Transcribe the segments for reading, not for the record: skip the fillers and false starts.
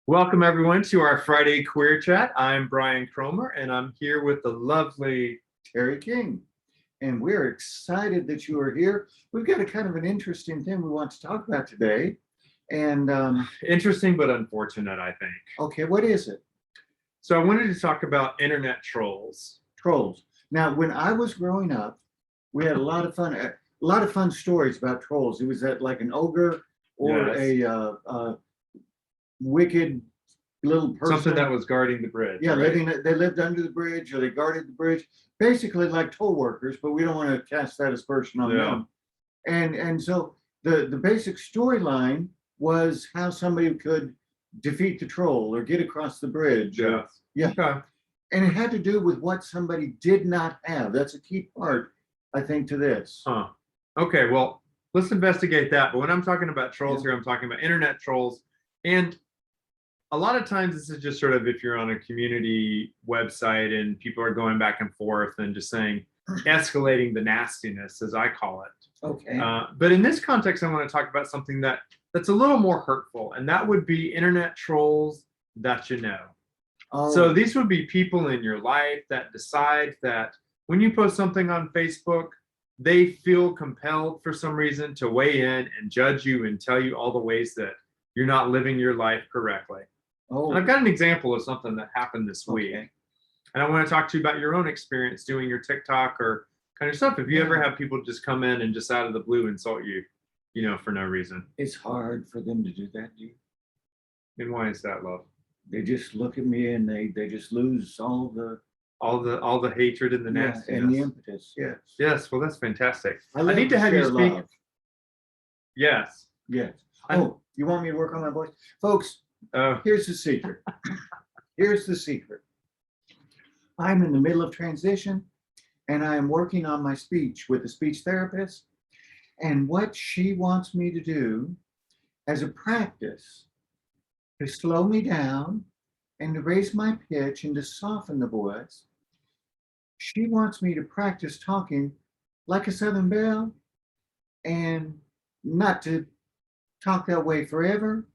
Welcome everyone to our Friday Queer Chat. I'm Brian Cromer and I'm here with the lovely Teri King. And we're excited that you are here. We've got a kind of an interesting thing we want to talk about today. And interesting but unfortunate, I think. okay, what is it? So I wanted to talk about internet trolls. Trolls. Now, when I was growing up, we had a lot of fun stories about trolls. It was that like an ogre or Yes. a wicked little person. Something that was guarding the bridge. Yeah, right? they lived under the bridge or they guarded the bridge, basically like toll workers, but we don't want to cast that aspersion on Yeah. them. And so the basic storyline was how somebody could defeat the troll or get across the bridge. Yes. Yeah. Okay. And it had to do with what somebody did not have. That's a key part, I think, to this. Huh. Okay, well, let's investigate that. But when I'm talking about trolls here, I'm talking about internet trolls. And a lot of times this is just sort of if you're on a community website and people are going back and forth and just saying, escalating the nastiness, as I call it. Okay. But in this context, I want to talk about something that's a little more hurtful, and that would be internet trolls that you know. Oh, So these would be people in your life that decide that when you post something on Facebook, they feel compelled for some reason to weigh in and judge you and tell you all the ways that you're not living your life correctly. oh, And I've got an example of something that happened this week. okay. And I want to talk to you about your own experience doing your TikTok or kind of stuff. If you ever Yeah. have people just come in and just out of the blue insult you, for no reason. It's hard for them to do that, dude. And why is that, love? They just look at me and they just lose all the All the hatred and the yeah, nastiness. and the impetus. Yes. Yes, well, that's fantastic. I love need to have you share speak. love. Yes. Yes. I'm- Oh, you want me to work on my voice? Folks, Oh, here's the secret. Here's the secret. I'm in the middle of transition and I am working on my speech with a speech therapist. And what she wants me to do as a practice to slow me down and to raise my pitch and to soften the voice, she wants me to practice talking like a Southern Belle and not to talk that way forever,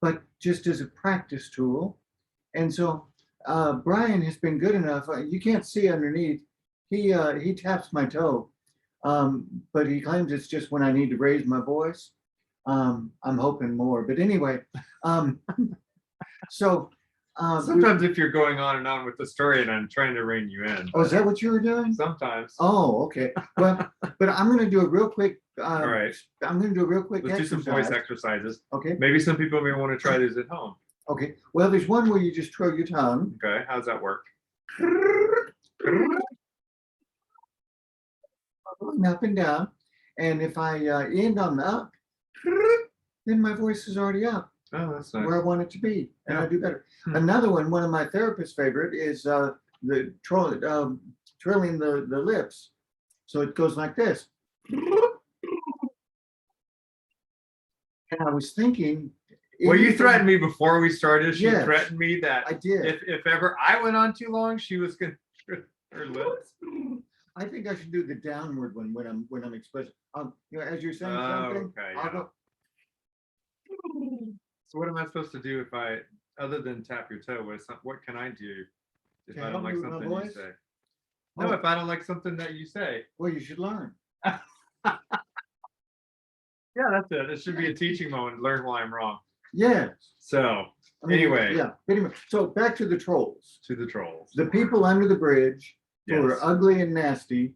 but just as a practice tool. And so Brian has been good enough. You can't see underneath. He taps my toe, but he claims it's just when I need to raise my voice. I'm hoping more, but anyway. So sometimes if you're going on and on with the story and I'm trying to rein you in. oh, is that what you were doing? Sometimes. Oh, okay. Well, but I'm going to do a real quick. All right. I'm going to do a real quick. Let's do some voice exercise. exercises. Okay. Maybe some people may want to try these at home. Okay. Well, there's one where you just twirl your tongue. Okay, how's that work? Going up and down. And if I end on the up, then my voice is already up Oh, that's nice. where I want it to be, and I Yeah. do better. Hmm. Another one of my therapist's favorite is the trilling the lips. So it goes like this. And I was thinking. Well, you anything- threatened me before we started. She Yes. threatened me that I did. if ever I went on too long, she was gonna her lips. I think I should do the downward one when I'm expressing. As you're saying something, Okay, I'll yeah. go. So what am I supposed to do if I, other than tap your toe? What can I do if To I don't help like you with my something you voice? say? No, Oh. if I don't like something that you say. Well, you should learn. Yeah, that's it. It should be a teaching moment. Learn why I'm wrong. Yes. So I mean, Anyway. Yeah. Anyway, so back to the trolls. to the trolls. The people under the bridge who are Yes. ugly and nasty,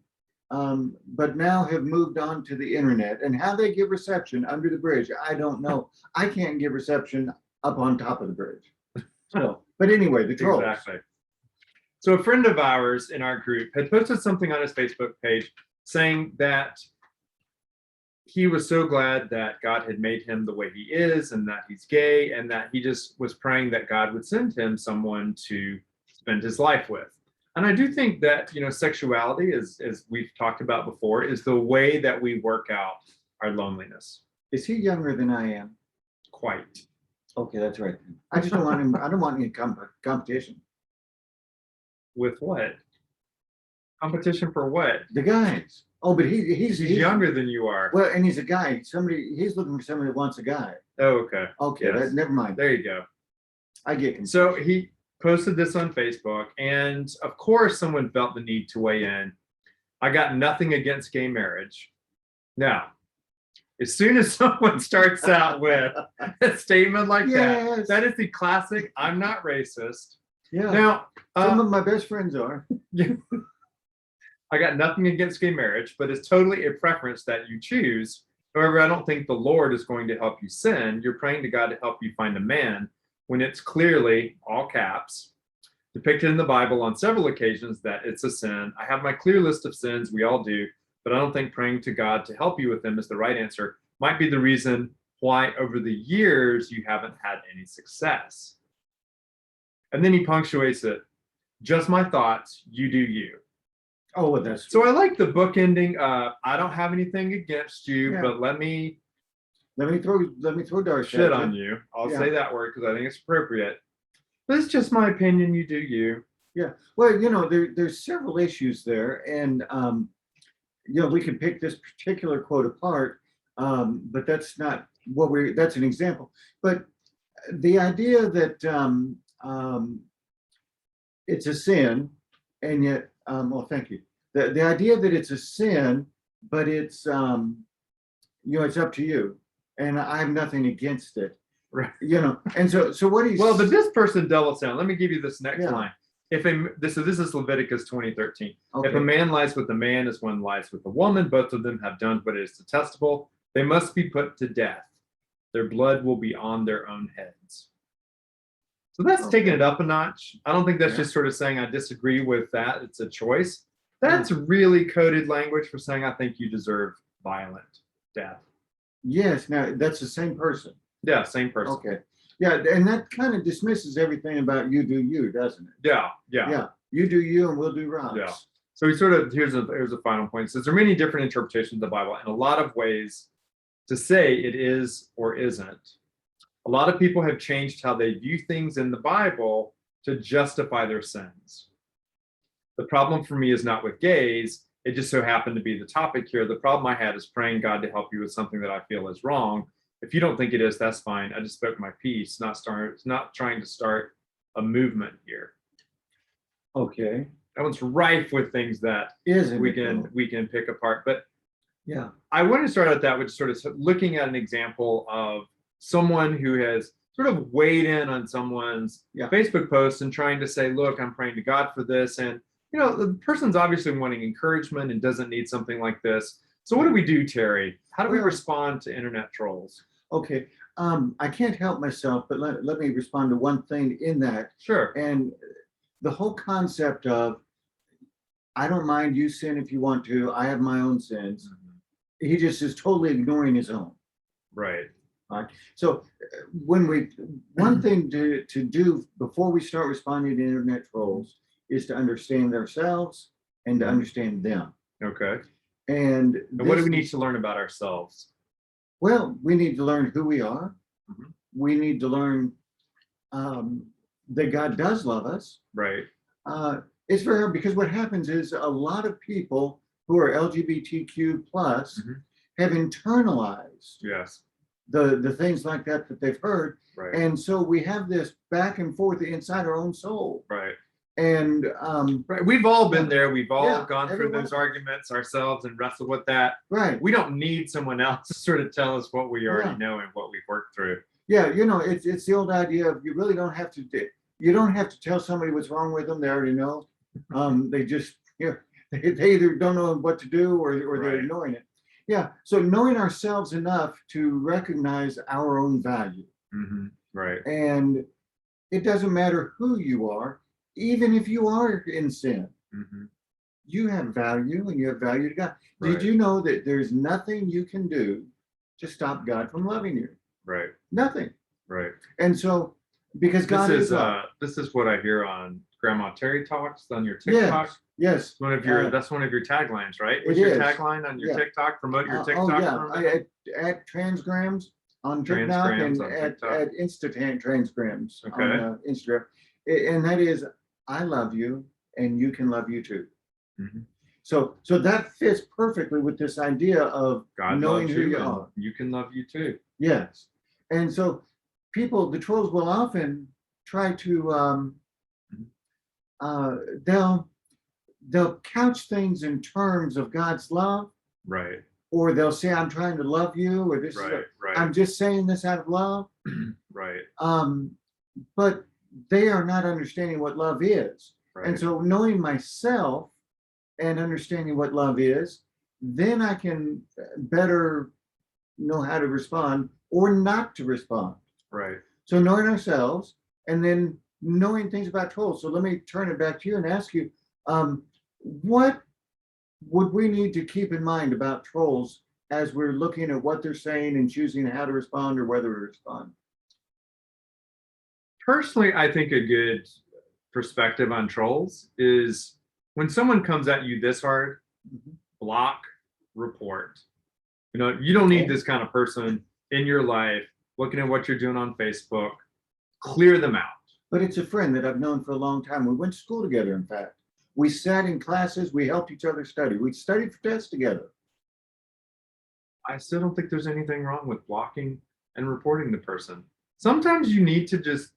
but now have moved on to the internet. And how they give reception under the bridge, I don't know. I can't give reception up on top of the bridge. So, but anyway, the trolls. Exactly. So a friend of ours in our group had posted something on his Facebook page saying that he was so glad that God had made him the way he is and that he's gay and that he just was praying that God would send him someone to spend his life with. And I do think that, sexuality, as we've talked about before, is the way that we work out our loneliness. Is he younger than I am? Quite. Okay, that's right. I just don't want him. I don't want any competition. With what? Competition for what? The guys. Oh, but he's younger than you are. Well, and he's a guy. He's looking for somebody that wants a guy. Oh, okay. Okay, Yes. never mind. There you go. I get confused. So he posted this on Facebook, and of course, someone felt the need to weigh in. I got nothing against gay marriage. Now, as soon as someone starts out with a statement like Yes. that is the classic, I'm not racist. Yeah. Now, Some of my best friends are. I got nothing against gay marriage, but it's totally a preference that you choose. However, I don't think the Lord is going to help you sin. You're praying to God to help you find a man when it's clearly, all caps, depicted in the Bible on several occasions that it's a sin. I have my clear list of sins, we all do, but I don't think praying to God to help you with them is the right answer. Might be the reason why over the years you haven't had any success. And then he punctuates it. Just my thoughts, you do you. Oh, well, that's So I like the book ending. I don't have anything against you, Yeah. but let me throw darts shit at on you. I'll Yeah. say that word because I think it's appropriate. But it's just my opinion. You do you. Yeah. Well, there's several issues there, and we can pick this particular quote apart, but that's not what that's an example. But the idea that it's a sin, and yet, well, thank you. The idea that it's a sin, but it's it's up to you, and I have nothing against it. Right. And so what he's Well, but this person doubles down. Let me give you this next Yeah. line. This is Leviticus 20:13. Okay. If a man lies with a man as one lies with a woman, both of them have done what is detestable. They must be put to death. Their blood will be on their own heads. So that's Okay. taking it up a notch. I don't think that's Yeah. just sort of saying I disagree with that. It's a choice. That's really coded language for saying I think you deserve violent death. Yes, now that's the same person. Yeah, same person. Okay. Yeah, and that kind of dismisses everything about you do you, doesn't it? Yeah. Yeah. You do you and we'll do Rob's. Yeah. So he sort of here's a final point. It says there are many different interpretations of the Bible, and a lot of ways to say it is or isn't. A lot of people have changed how they view things in the Bible to justify their sins. The problem for me is not with gays. It just so happened to be the topic here. The problem I had is praying God to help you with something that I feel is wrong. If you don't think it is, that's fine. I just spoke my piece, not trying to start a movement here. Okay. That one's rife with things that Isn't we it, though? can pick apart. But Yeah. I want to start out that with sort of looking at an example of someone who has sort of weighed in on someone's Facebook post and trying to say, look, I'm praying to God for this. And, the person's obviously wanting encouragement and doesn't need something like this. So what do we do, Teri? How do we respond to internet trolls? Okay. I can't help myself, but let me respond to one thing in that. Sure. And the whole concept of, I don't mind you sin if you want to, I have my own sins. Mm-hmm. He just is totally ignoring his own. Right. Right. So one thing to do before we start responding to internet trolls is to understand ourselves and to understand them. Okay. And what do we need to learn about ourselves? Well, we need to learn who we are. Mm-hmm. We need to learn that God does love us. Right. It's very hard because what happens is a lot of people who are LGBTQ plus have internalized the things like that they've heard. Right. And so we have this back and forth inside our own soul. Right. And right. We've all been there. We've all gone through everyone. those arguments ourselves and wrestled with that. Right. We don't need someone else to sort of tell us what we already know and what we've worked through. Yeah, it's the old idea of you really don't have to tell somebody what's wrong with them. They already know. They just they either don't know what to do or they're ignoring it. Yeah. So knowing ourselves enough to recognize our own value. Mm-hmm. Right. And it doesn't matter who you are, even if you are in sin, you have value and you have value to God. Right. Did you know that there's nothing you can do to stop God from loving you? Right. Nothing. Right. And so, because God is love. This is what I hear on Grandma Teri Talks on your TikTok. Yes. One of your that's one of your taglines, right? What's it your is. tagline on your TikTok? Promote your TikTok. At Transgrams on TikTok and at Transgrams on Instagram. And that is, I love you and you can love you too. Mm-hmm. So that fits perfectly with this idea of God knowing loves who you are. You can love you too. Yes. And so the trolls will often try to uh, they'll couch things in terms of God's love, Right. or they'll say, "I'm trying to love you," or this Right. I'm just saying this out of love. Right. But they are not understanding what love is. Right. And so knowing myself and understanding what love is, then I can better know how to respond or not to respond. Right. So knowing ourselves and then knowing things about trolls. So let me turn it back to you and ask you, what would we need to keep in mind about trolls as we're looking at what they're saying and choosing how to respond or whether to respond? Personally, I think a good perspective on trolls is when someone comes at you this hard, Mhm. block, report. You don't need Okay. this kind of person in your life looking at what you're doing on Facebook. Clear them out. But it's a friend that I've known for a long time. We went to school together, in fact. We sat in classes, we helped each other study. We studied for tests together. I still don't think there's anything wrong with blocking and reporting the person. Sometimes you need to just,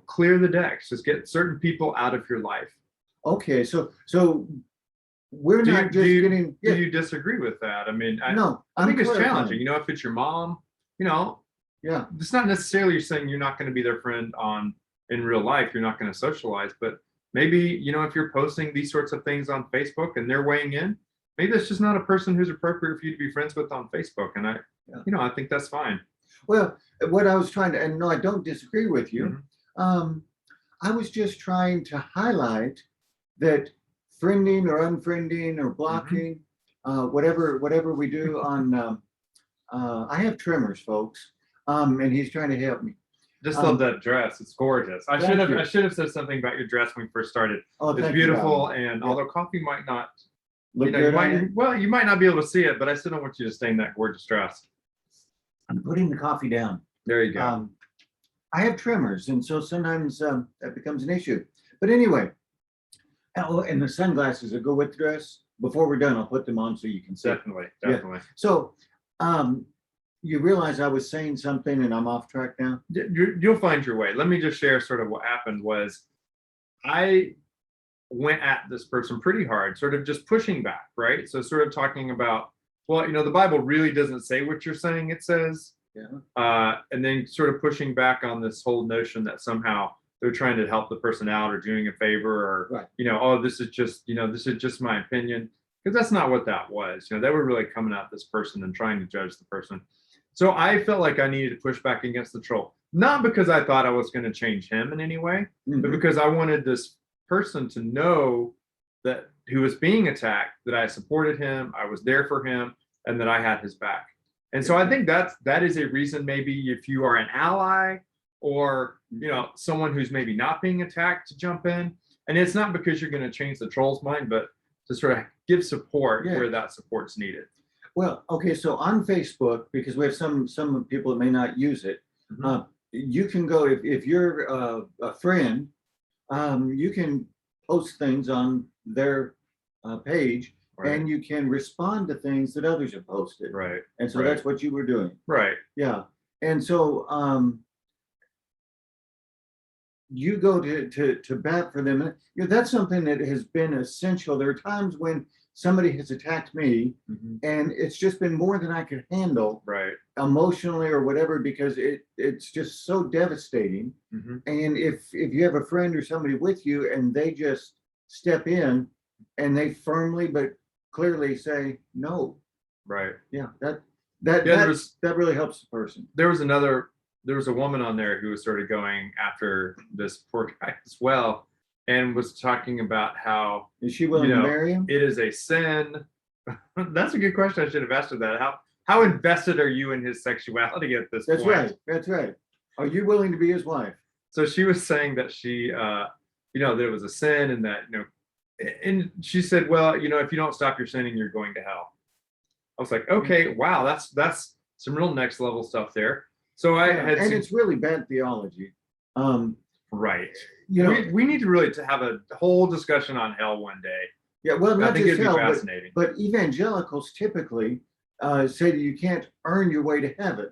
clear the decks, just get certain people out of your life. Okay, so we're Do you, not do just you, getting do you disagree with that? I mean, no, I I'm think it's clarifying. challenging. If it's your mom, Yeah. it's not necessarily you're saying you're not going to be their friend in real life. You're not going to socialize, but maybe, if you're posting these sorts of things on Facebook and they're weighing in, maybe that's just not a person who's appropriate for you to be friends with on Facebook. And I think that's fine. Well, what I was trying to, and no, I don't disagree with you. I was just trying to highlight that friending or unfriending or blocking, whatever we do on, I have trimmers, folks, and he's trying to help me. Just love that dress. It's gorgeous. I should have said something about your dress when we first started. Oh, It's thank you, beautiful, darling. and Yeah. although coffee might not, Look good on it? you might not be able to see it, but I still don't want you to stain that gorgeous dress. I'm putting the coffee down. There you go. I have trimmers, and so sometimes that becomes an issue. But anyway, and the sunglasses that go with the dress. Before we're done, I'll put them on so you can see. Definitely. So, you realize I was saying something, and I'm off track now. You'll find your way. Let me just share sort of what happened was I went at this person pretty hard, sort of just pushing back, right? So sort of talking about, well, the Bible really doesn't say what you're saying it says. Yeah. And then sort of pushing back on this whole notion that somehow they're trying to help the person out or doing a favor or, right. this is just my opinion. Because that's not what that was. They were really coming at this person and trying to judge the person. So I felt like I needed to push back against the troll, not because I thought I was going to change him in any way, but because I wanted this person to know that who was being attacked, that I supported him, I was there for him, and that I had his back. And so I think that is a reason, maybe if you are an ally or someone who's maybe not being attacked, to jump in. And it's not because you're going to change the troll's mind, but to sort of give support where that support's needed. Well, okay, so on Facebook, because we have some people that may not use it, you can go if you're a friend, you can post things on their page, and you can respond to things that others have posted. Right. And so that's what you were doing. Right. Yeah. And so you go to bat for them. That's something that has been essential. There are times when somebody has attacked me, and it's just been more than I could handle, right, emotionally or whatever, because it's just so devastating. And if you have a friend or somebody with you and they just step in and they firmly but clearly say no, right, that really helps the person. There was a woman on there who was sort of going after this poor guy as well, and was talking about how, is she willing to marry him? It is a sin. That's a good question. I should have asked her that. How invested are you in his sexuality at this point? That's right. Are you willing to be his wife? So she was saying that she, that it was a sin, and that, and she said, well, if you don't stop your sinning, you're going to hell. I was like, okay, wow, that's some real next level stuff there. So it's really bad theology. Right. We need to really have a whole discussion on hell one day. Yeah, well, not I think just it'd hell, be fascinating. But evangelicals typically say that you can't earn your way to heaven.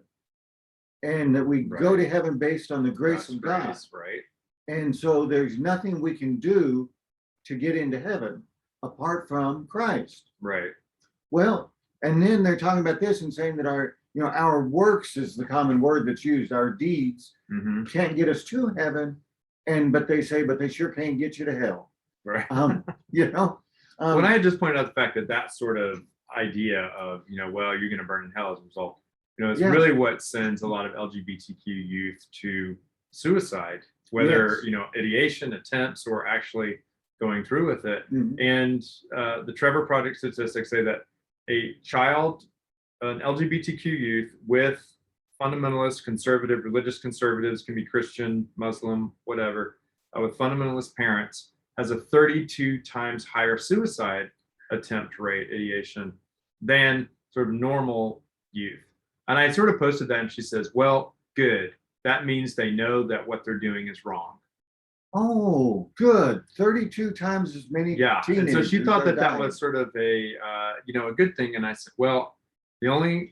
and that we go Right. to heaven based on the grace God's of God. grace, right? And so there's nothing we can do to get into heaven apart from Christ. Right. Well, and then they're talking about this and saying that our works is the common word that's used, our deeds Hmm. can't get us to heaven, but they sure can't get you to hell. Right. You know, When I had just pointed out the fact that that sort of idea of, well, you're going to burn in hell as a result, it's Yeah. really what sends a lot of LGBTQ youth to suicide, whether, Yes. ideation, attempts, or actually going through with it. Mhm. And the Trevor Project statistics say that an LGBTQ youth with fundamentalist, conservative, religious conservatives, can be Christian, Muslim, whatever, with fundamentalist parents, has a 32 times higher suicide attempt rate, ideation, than sort of normal youth. And I sort of posted that, and she says, well, good. That means they know that what they're doing is wrong. Oh, good. 32 times as many Yeah. And so teenagers she thought are that dying. was sort of a good thing. And I said, well, I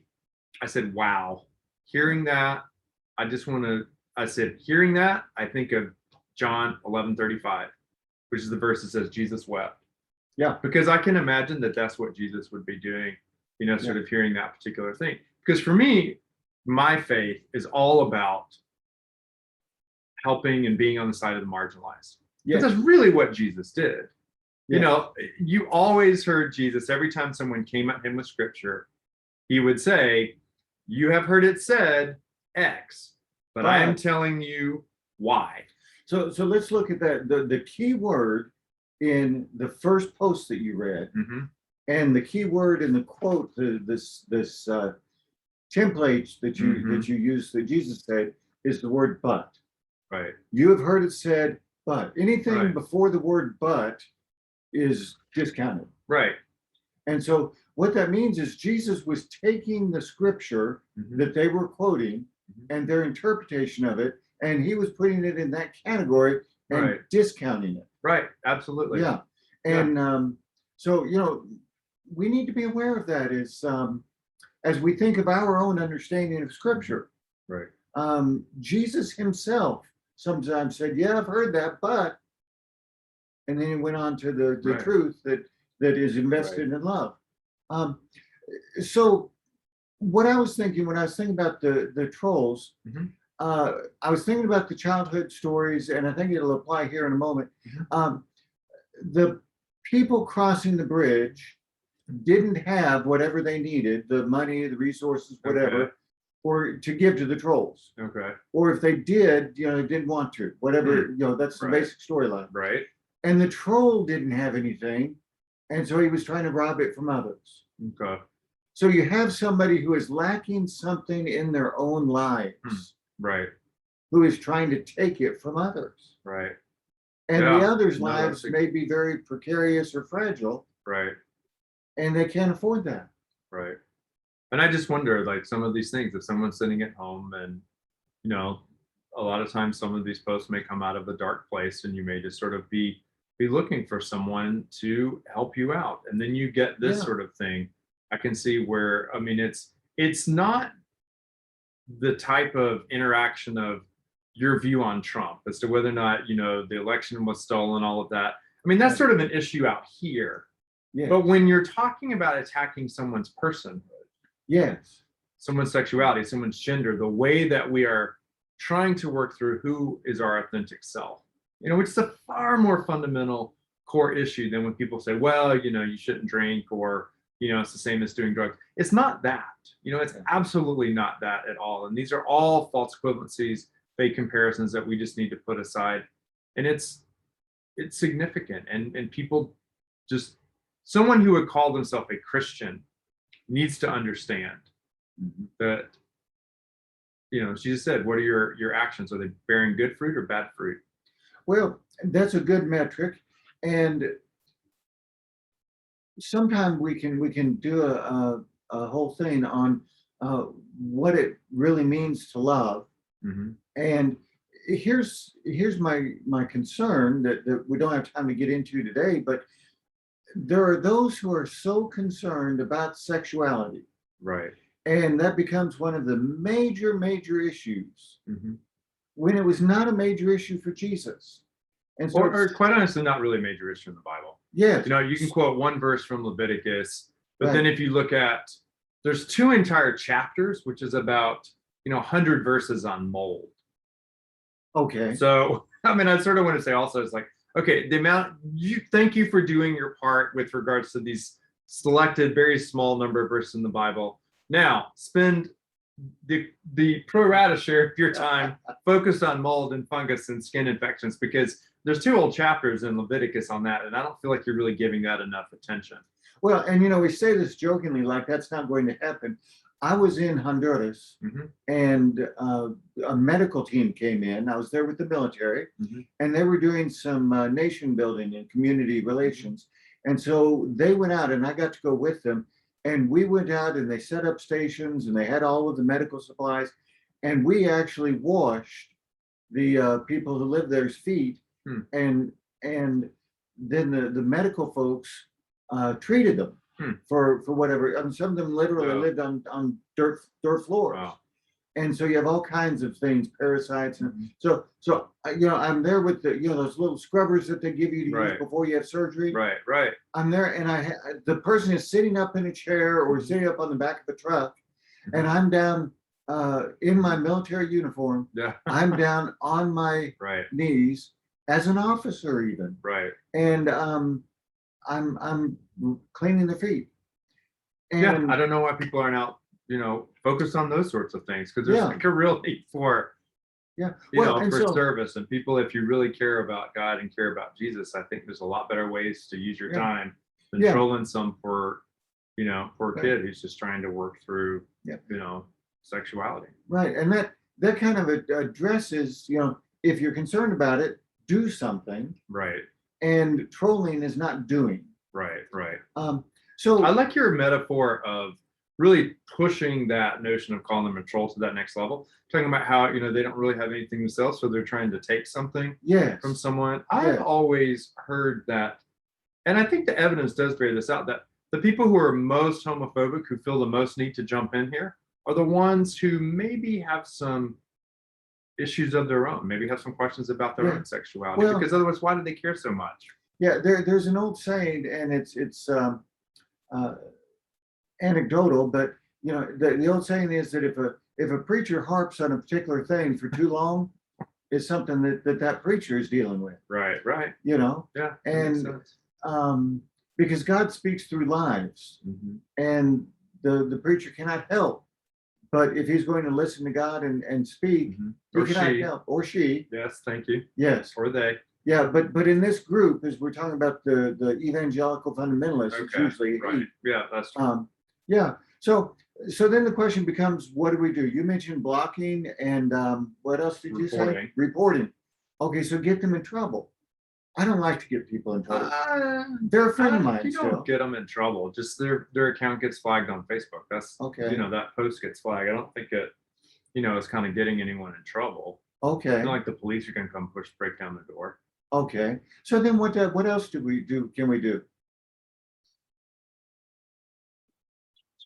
said, wow, hearing that, hearing that, I think of John 11:35, which is the verse that says Jesus wept. Yeah. Because I can imagine that that's what Jesus would be doing, sort Yeah. of hearing that particular thing. Because for me, my faith is all about helping and being on the side of the marginalized. Yes. Because that's really what Jesus did. Yes. You always heard Jesus, every time someone came at him with scripture, he would say, you have heard it said X, but I am telling you Y. So let's look at that. The key word in the first post that you read, Mm-hmm. and the key word in the quote, this template that you Mhm. use that Jesus said, is the word but. Right. You have heard it said, but anything Right. before the word but is discounted. Right. And so what that means is Jesus was taking the scripture Mhm. that they were quoting Mhm. and their interpretation of it, and he was putting it in that category and Right. discounting it. Right. Absolutely. Yeah. And so, we need to be aware of that as we think of our own understanding of scripture. Right. Jesus himself sometimes said, yeah, I've heard that, but, and then he went on to the Right. truth that is invested in love. So what I was thinking when I was thinking about the trolls, Mhm. I was thinking about the childhood stories, and I think it'll apply here in a moment. Mhm. The people crossing the bridge didn't have whatever they needed, the money, the resources, whatever, Okay. or to give to the trolls. Okay. Or if they did, they didn't want to. Whatever, that's the Right. basic storyline. Right. And the troll didn't have anything, and so he was trying to rob it from others. Okay. So you have somebody who is lacking something in their own lives, Right. who is trying to take it from others. Right. And Yeah. the others' No, lives that's may be very precarious or fragile, Right. and they can't afford that. Right. And I just wonder, like, some of these things, if someone's sitting at home and, a lot of times some of these posts may come out of a dark place, and you may just sort of be looking for someone to help you out. And then you get this Yeah. sort of thing. I can see where, I mean, it's not the type of interaction of your view on Trump as to whether or not, the election was stolen, all of that. I mean, that's Right. sort of an issue out here. Yes. But when you're talking about attacking someone's personhood, Yes. someone's sexuality, someone's gender, the way that we are trying to work through who is our authentic self, which is a far more fundamental core issue than when people say, well, you shouldn't drink, or, it's the same as doing drugs. It's not that, it's absolutely not that at all. And these are all false equivalencies, fake comparisons that we just need to put aside. And it's significant. And people just, someone who would call themselves a Christian needs to understand that, she just said, what are your actions? Are they bearing good fruit or bad fruit? Well, that's a good metric, and sometimes we can do a whole thing on what it really means to love. Mm-hmm. And here's my concern that we don't have time to get into today, but there are those who are so concerned about sexuality Right. And that becomes one of the major issues Mhm. when it was not a major issue for Jesus. And so, Or quite honestly, not really a major issue in the Bible. yes, You can quote one verse from Leviticus, but then right. if you look at, there's two entire chapters, which is about, 100 verses on mold. Okay. So, I mean, I sort of want to say also, it's like, okay, thank you for doing your part with regards to these selected, very small number of verses in the Bible. Now, spend the pro rata share of your time focused on mold and fungus and skin infections, because there's two whole chapters in Leviticus on that, and I don't feel like you're really giving that enough attention. Well, and we say this jokingly, like that's not going to happen. I was in Honduras, Mhm. and a medical team came in. I was there with the military, Mhm. and they were doing some nation building and community relations. And so they went out, and I got to go with them. And we went out, and they set up stations, and they had all of the medical supplies. And we actually washed the people who live there's feet, Hmm. and then the medical folks treated them for whatever. I mean, some of them literally Wow. lived on dirt floors. Wow. And so you have all kinds of things, parasites, and Mhm. so I'm there with the those little scrubbers that they give you to use Right. before you have surgery. Right. I'm there, and the person is sitting up in a chair or sitting up on the back of a truck, and I'm down in my military uniform. Yeah. I'm down on my Right. knees as an officer even, Right. and I'm cleaning their feet. Yeah. And I don't know why people aren't out, focused on those sorts of things, because there's yeah, like a real need for, yeah. Well, and for so service, and people, if you really care about God and care about Jesus, I think there's a lot better ways to use your yeah, time than yeah, trolling some poor right, kid who's just trying to work through, yeah, sexuality. right. And that kind of addresses, if you're concerned about it, do something. Right. And trolling is not doing. Right. Um, I so like your metaphor of really pushing that notion of calling them a troll to that next level. Talking about how, they don't really have anything to sell, so they're trying to take something yes, from someone. I've yes, always heard that, and I think the evidence does bear this out, that the people who are most homophobic, who feel the most need to jump in here, are the ones who maybe have some issues of their own, maybe have some questions about their yeah. own sexuality, Well, because otherwise, why do they care so much? yeah. There's an old saying, and it's uh, anecdotal, but the old saying is that if a preacher harps on a particular thing for too long, it's something that preacher is dealing with. Right. You know, Yeah, that makes and sense. um, because God speaks through lives, Mhm. and the preacher cannot help. But if he's going to listen to God and speak, Mhm. he Or cannot she. help, or she. Yes, thank you. Yes, Or they. yeah, but in this group, as we're talking about the evangelical fundamentalists, it's Okay. usually Right. he. Yeah, that's true. Yeah. So then the question becomes, what do we do? You mentioned blocking, and what else did you say? Reporting. Reporting. Okay, so get them in trouble. I don't like to get people in trouble. Uh, They're a friend of mine you still. don't get them in trouble. Just their account gets flagged on Facebook. That's Okay. that post gets flagged. I don't think it, is kind of getting anyone in trouble. It's Okay. not like the police are gonna come break down the door. Okay. So then what else do we do? Can we do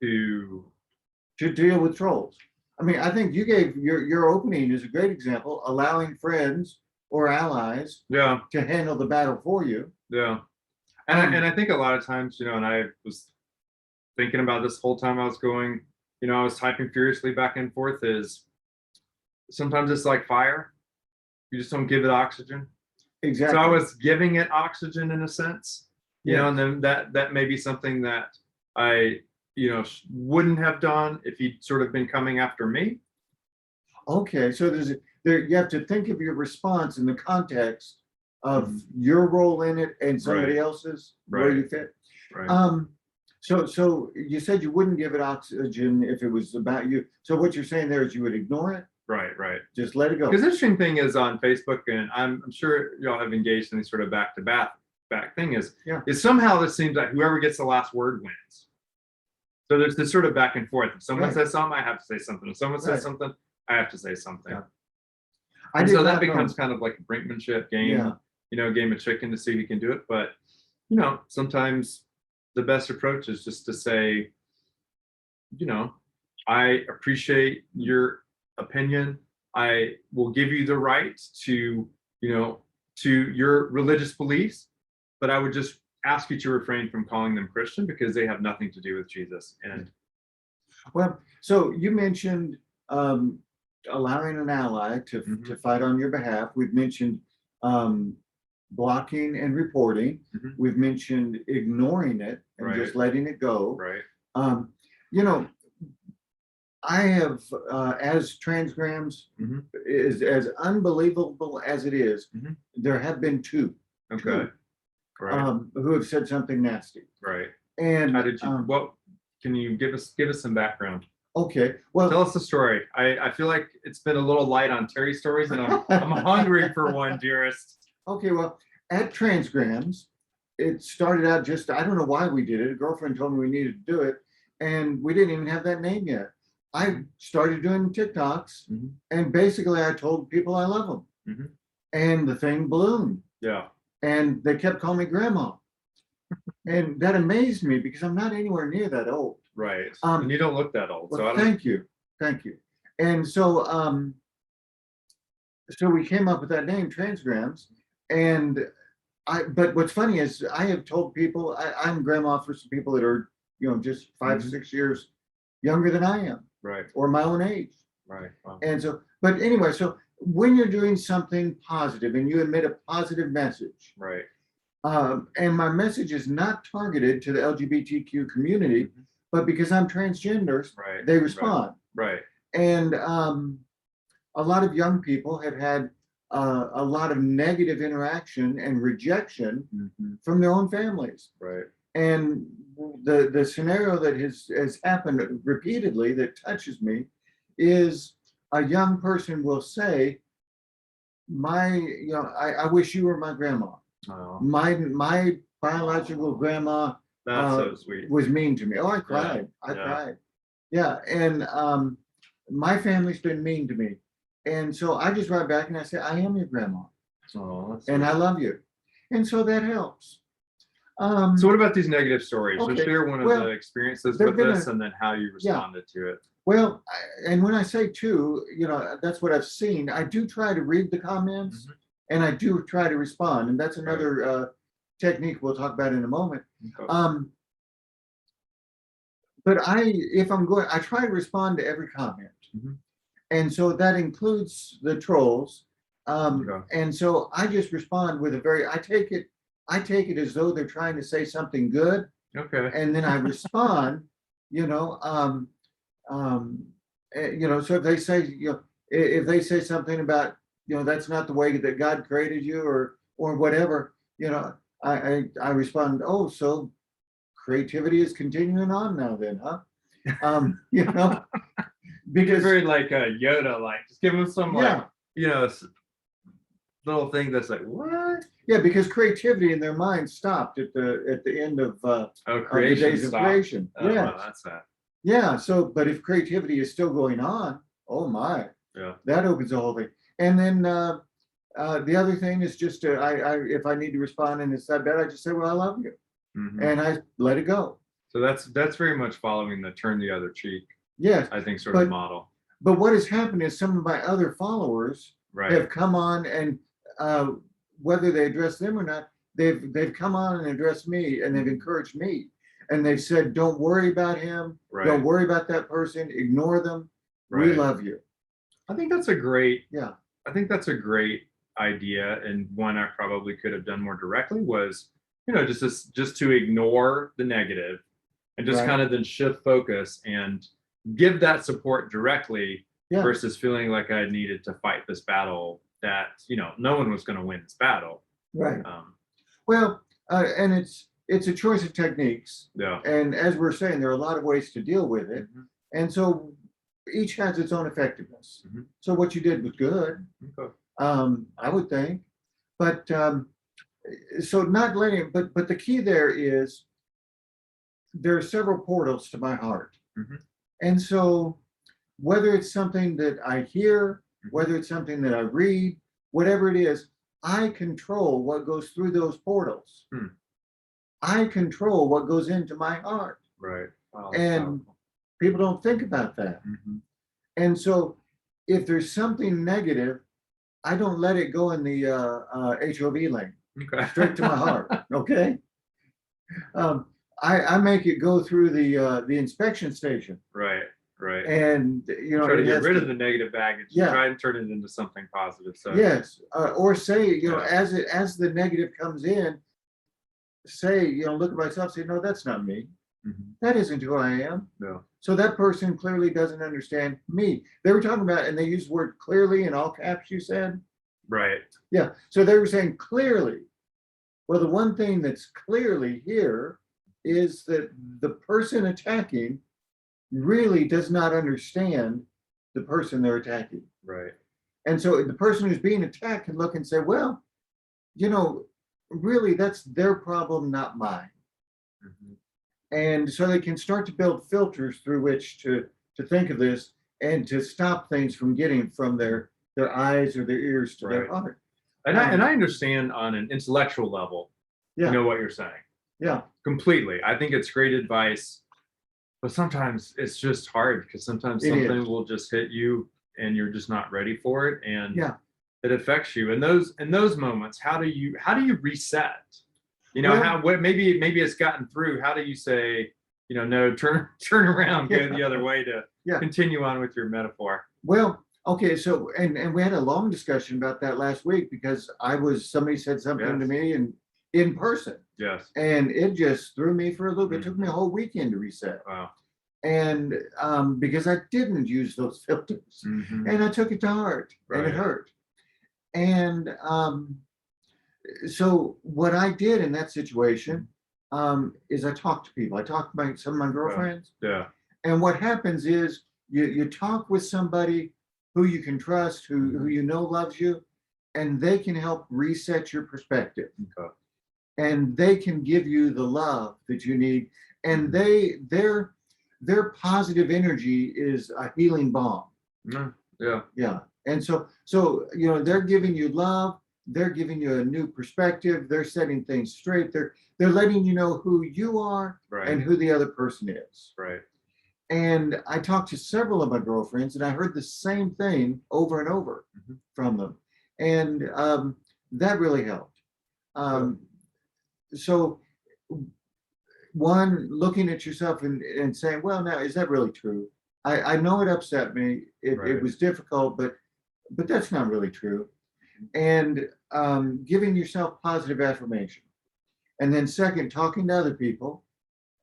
To to deal with trolls? I mean, I think you gave your opening is a great example, allowing friends or allies Yeah, to handle the battle for you. yeah. And Um, I think a lot of times, and I was thinking about this whole time I was going, I was typing furiously back and forth, is sometimes it's like fire. You just don't give it oxygen. So I exactly. was giving it oxygen in a sense, and Yes. then that may be something that I, wouldn't have done if he'd sort of been coming after me. Okay. So there you have to think of your response in the context of Mhm. your role in it and somebody Right. else's where you fit. Right. So you said you wouldn't give it oxygen if it was about you. So what you're saying there is you would ignore it, Right. just let it go. Because the interesting thing is on Facebook, and I'm sure y'all have engaged in this sort of back to back thing, Yeah. is somehow this seems like whoever gets the last word wins. So there's this sort of back and forth. If someone Right. says something, I have to say something. If someone Right. says something, I have to say something. Yeah. I And did so that not know. becomes kind of like a brinkmanship game, Yeah. game of chicken to see who can do it. But, sometimes the best approach is just to say, you know, I appreciate your opinion. I will give you the right to, to your religious beliefs, but I would just ask you to refrain from calling them Christian because they have nothing to do with Jesus. And Well, so you mentioned allowing an ally to fight on your behalf. We've mentioned um, blocking and reporting. Mhm. We've mentioned ignoring it and Right. just letting it go. right, Um, you know, I have, as transgrams Mhm. is as unbelievable as it is, Mhm. there have been two okay, right, who have said something nasty. right. And How did you? What can you give us some background? okay, Tell well, us the story. I feel like it's been a little light on Terry stories, and I'm hungry for one, dearest. okay, well, at Transgrams, it started out just, I don't know why we did it. A girlfriend told me we needed to do it, and we didn't even have that name yet. I started doing TikToks, Mhm. and basically I told people I love them, Mhm. and the thing ballooned, Yeah, and they kept calling me grandma. And that amazed me because I'm not anywhere near that old. right. Um, And you don't look that old, so Well, I don't. thank you. Thank you. And so we came up with that name, Transgrams. And but what's funny is I have told people I'm grandma for some people that are, just 5, Mhm. 6 years younger than I am Right, or my own age. right. Wow. And so, but anyway, so when you're doing something positive and you emit a positive message, Right. and my message is not targeted to the LGBTQ community, Mhm. but because I'm transgender, Right. they Right. respond. Right. And a lot of young people have had a lot of negative interaction and rejection Mhm. from their own families. Right. And the scenario that has happened repeatedly that touches me is a young person will say, I wish you were my grandma. Oh, My biological grandma that's so sweet. was mean to me. Oh, I Yeah. cried. I Yeah. cried. Yeah, and my family's been mean to me, and so I just write back and I say, I am your grandma, Oh, that's and sweet. I love you, and so that helps. So Um, what about these negative stories? So okay, share one of the well, experiences there've with been us a and then how you yeah. responded to it. Well, and when I say two, that's what I've seen. I do try to read the comments, Mhm. and I do try to respond, and that's Right. another technique we'll talk about in a moment. Okay. But if I'm going, I try to respond to every comment. Mhm. And so that includes the trolls. Okay. And so I just respond with I take it as though they're trying to say something good, Okay. and then I respond, you know, um, so if they say something about, that's not the way that God created you, or whatever, I respond, oh, so creativity is continuing on now, then, huh? Um, you know, You're because very like Yoda, like just give him some like yeah, little thing that's like what? yeah, because creativity in their mind stopped at the end Oh, of the creation days of stop. creation. Oh wow, Yes, that's that. yeah. So, but if creativity is still going on, oh my, Yeah. that opens the whole thing. And then the other thing is just if I need to respond and it's that bad, I just say, well, I love you, Hmm. and I let it go. So that's very much following the turn the other cheek, Yes, I think, sort of but model. but what has happened is some of my other followers Right. have come on and uh, whether they address them or not, they've come on and addressed me and they've Mhm. encouraged me and they've said, "Don't worry about him. Don't Right. worry about that person. Ignore them. We Right. love you." I think that's a great Yeah, I think that's a great idea, and one I probably could have done more directly was, just to ignore the negative and just right. kind of then shift focus and give that support directly Yeah, versus feeling like I needed to fight this battle that, no one was going to win this battle. right. Um, Well, and it's a choice of techniques, yeah. and as we're saying, there are a lot of ways to deal with it, Mhm. and so each has its own effectiveness. Mhm. So what you did was good, Okay. I would think, but so not letting, but the key there is there are several portals to my heart, Mhm. and so whether it's something that I hear, Mhm. whether it's something that I read, whatever it is, I control what goes through those portals. Hmm. I control what goes into my heart. Right. Wow, that's And powerful. People don't think about that. And so if there's something negative, I don't let it go in the HOV lane, Okay. straight to my heart. Okay. I make it go through the inspection station, Right. Right. and Try to it get has rid of the negative baggage. Yeah. Try and turn it into something positive. So yes, or say Yeah. as the negative comes in, say look at myself, say no, that's not me. That isn't who I am. No. So that person clearly doesn't understand me. They were talking about, and they used the word clearly in all caps, you said? Right. Yeah. So they were saying clearly. Well, the one thing that's clearly here is that the person attacking really does not understand the person they're attacking. Right. And so the person who's being attacked can look and say, well, really that's their problem, not mine. And so they can start to build filters through which to think of this and to stop things from getting from their eyes or their ears to their Right. heart. And I understand on an intellectual level, Yeah. what you're saying. Yeah. Completely. I think it's great advice, but sometimes it's just hard because sometimes It something is. will just hit you and you're just not ready for it, and Yeah. it affects you. In those moments, how do you reset? Well- maybe it's gotten through. How do you say, no, turn around, go the other way to Yeah. continue on with your metaphor? Well, okay, so and we had a long discussion about that last week because somebody said something to Yes. me in person, Yes. and it just threw me for a loop. It took me a whole weekend to reset. Wow. And because I didn't use those filters, and I took it to heart, and it Right. hurt. And so what I did in that situation is I talked to people. I talked to some of my girlfriends. Yeah. And what happens is you talk with somebody who you can trust, who loves you, and they can help reset your perspective. Okay. And they can give you the love that you need. And their positive energy is a healing balm. Yeah. Yeah. And so they're giving you love, they're giving you a new perspective, they're setting things straight, they're letting you know who you are Right. and who the other person is. Right. And I talked to several of my girlfriends, and I heard the same thing over and over from them. And that really helped. So one, looking at yourself and saying, well, now, is that really true? I know it upset me. It was difficult, but that's not really true. And giving yourself positive affirmation. And then second, talking to other people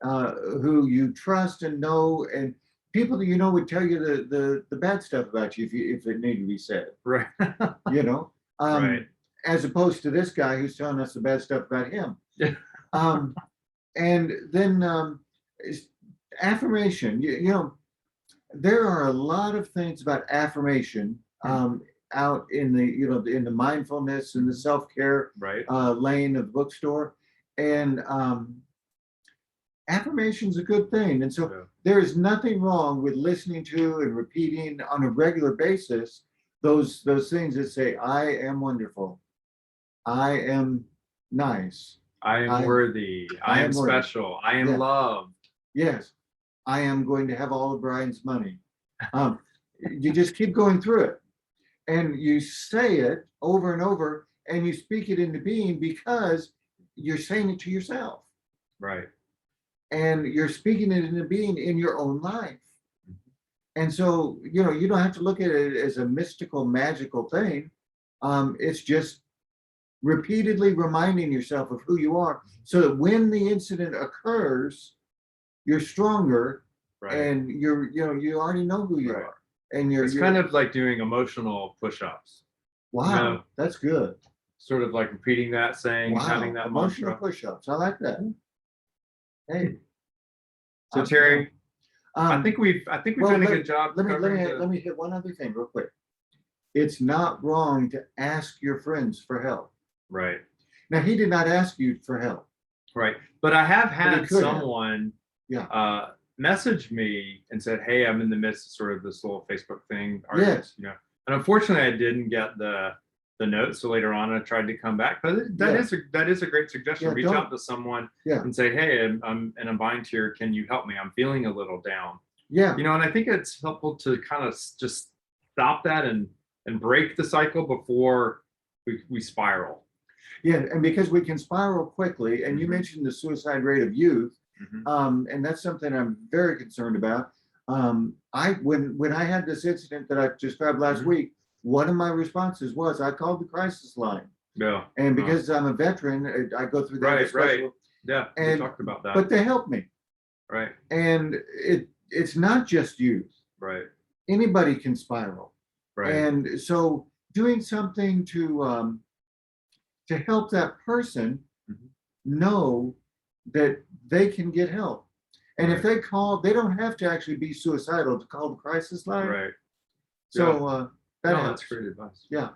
who you trust and know, and people that would tell you the bad stuff about you if it needed to be said. Right. Right. As opposed to this guy who's telling us the bad stuff about him. And then affirmation. There are a lot of things about affirmation out in the mindfulness and the self-care lane of the bookstore, and affirmation is a good thing. And so there is nothing wrong with listening to and repeating on a regular basis those things that say, I am wonderful, I am nice, I am worthy, I am special, I am loved. Yes, I am going to have all of Brian's money. You just keep going through it, and you say it over and over, and you speak it into being because you're saying it to yourself. Right. And you're speaking it into being in your own life. And so, you don't have to look at it as a mystical, magical thing. It's just repeatedly reminding yourself of who you are, so that when the incident occurs, you're stronger, and you already know who you are. And it's kind of like doing emotional push-ups. Wow, that's good. Sort of like repeating that, saying, having that emotional mantra. push-ups. I like that. Hey. So Terry, I think we've done a good job. Let me hit one other thing real quick. It's not wrong to ask your friends for help. Right. Now, he did not ask you for help. Right. But I have had someone message me and said, hey, I'm in the midst of sort of this little Facebook thing. Yes. And unfortunately I didn't get the note. So later on I tried to come back. But that is a great suggestion. Reach out to someone and say, hey, I'm in a bind here. Can you help me? I'm feeling a little down. Yeah. You know, and I think it's helpful to kind of just stop that and break the cycle before we spiral. Yeah, and because we can spiral quickly, and you Mhm. mentioned the suicide rate of youth, Mhm. and that's something I'm very concerned about. I when I had this incident that I described last Mhm. week, one of my responses was I called the crisis line, Yeah. and because I'm a veteran, I go through that Right, right. special, Yeah, we and talked about but that. they helped me, Right, and it's not just youth. right, Anybody can spiral, right. and so doing something to help that person Mhm. know that they can get help. And if Right, they call, they don't have to actually be suicidal to call the crisis line. right. Yeah. So that No, that's helps. great advice. Yeah.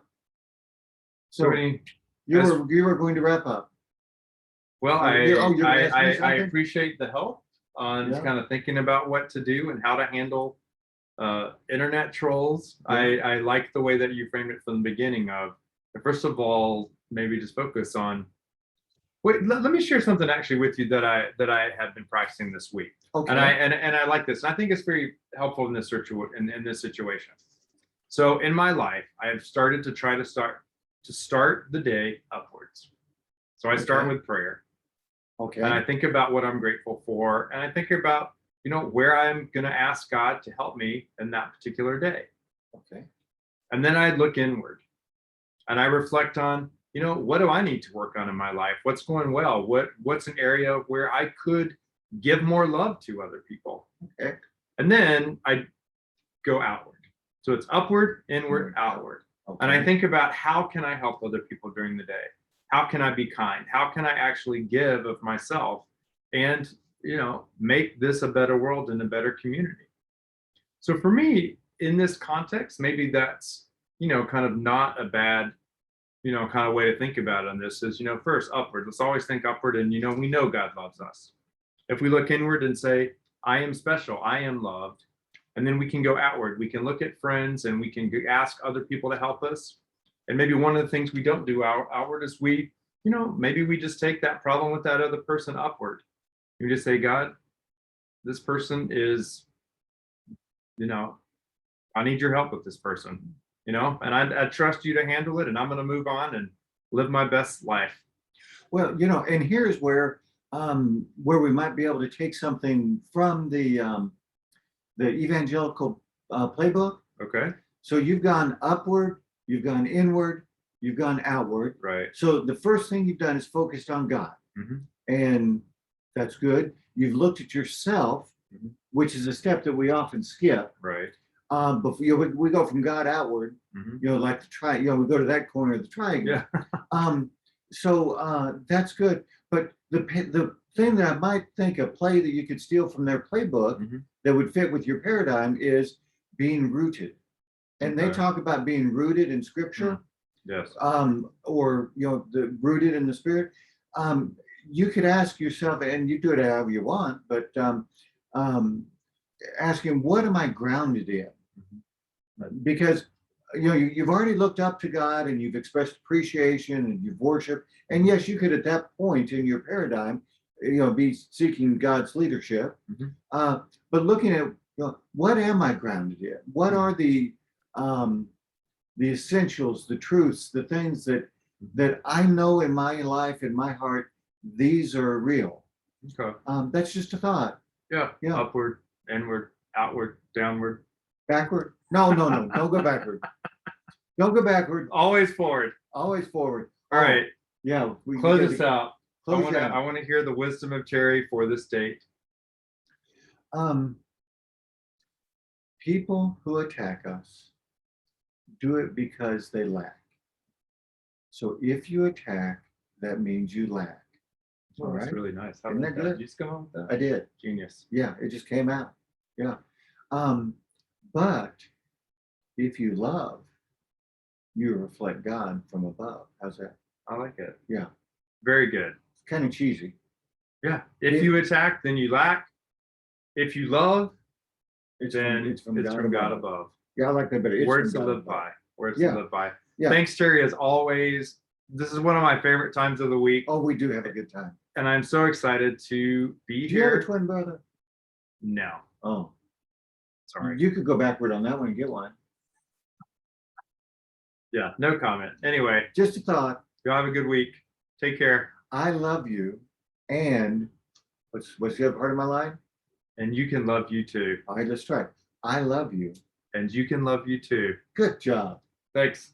So So any you as were going to wrap up. well, You're going to ask me I something? appreciate the help on Yeah. kind of thinking about what to do and how to handle internet trolls. Yeah. I like the way that you framed it from the beginning of first of all, maybe just focus on wait, let me share something actually with you that I have been practicing this week. Okay. And I like this. And I think it's very helpful in this in this situation. So in my life, I have started to try to start the day upwards. So I start Okay. with prayer and I Okay. think about what I'm grateful for and I think about, you know, where I'm going to ask God to help me in that particular day. Okay. And then I look inward and I reflect on, you know, what do I need to work on in my life? What's going well? What's an area where I could give more love to other people? Okay. And then I go outward. So it's upward, inward, Inward, outward. And I Okay. think about how can I help other people during the day? How can I be kind? How can I actually give of myself and, you know, make this a better world and a better community? So for me, in this context, maybe that's, you know, kind of not a bad, you know, kind of way to think about it on this is, you know, first upward. Let's always think upward. And, you know, we know God loves us. If we look inward and say, I am special, I am loved, and then we can go outward. We can look at friends and we can ask other people to help us. And maybe one of the things we don't do outward is we, you know, maybe we just take that problem with that other person upward. We just say, God, this person is, you know, I need your help with this person, you know, and I trust you to handle it. And I'm going to move on and live my best life. Well, and here's where we might be able to take something from the evangelical playbook. Okay. So you've gone upward, you've gone inward, you've gone outward. Right. So the first thing you've done is focused on God, Mm-hmm. and that's good. You've looked at yourself, Mm-hmm. which is a step that we often skip. Right. But we go from God outward, Mm-hmm. like the we go to that corner of the triangle. Yeah. So that's good. But the thing that I might think a play that you could steal from their playbook Mm-hmm. that would fit with your paradigm is being rooted. And they Okay. talk about being rooted in scripture, Yes. or the rooted in the spirit. You could ask yourself, and you do it however you want, but um, asking, what am I grounded in? Because you've already looked up to God and you've expressed appreciation and you've worshiped. And yes, you could at that point in your paradigm, be seeking God's leadership. Mm-hmm. But looking at what am I grounded in? What are the essentials, the truths, the things that I know in my life, in my heart, these are real. Okay. That's just a thought. Yeah. Yeah. Upward, inward, outward, downward. Backward? No, no, no. Don't go backward. Don't go backward. Always forward. Always forward. All right. Yeah. Close this out. Close I down. want to hear the wisdom of Teri for this date. People who attack us do it because they lack. So if you attack, that means you lack. Oh, All that's right. really nice. How Isn't about that that? good? You just come up with I that? did. Genius. Yeah, it just came out. Yeah. But if you love, you reflect God from above. How's that? I like it. Yeah. Very good. It's kind of cheesy. Yeah. If you attack, then you lack. If you love, then it's from God above. Yeah, I like that better. It's Words to from God live above. by. Words Yeah. to live by. Yeah. Thanks, Teri, as always. This is one of my favorite times of the week. Oh, we do have a good time. And I'm so excited to be Do you have a here. twin brother? No. Oh. Sorry. You could go backward on that one and get one. Yeah, no comment. Anyway, Just a thought. y'all have a good week. Take care. I love you. And what's the other part of my line? And you can love you too. All right, let's try. I love you. And you can love you too. Good job. Thanks.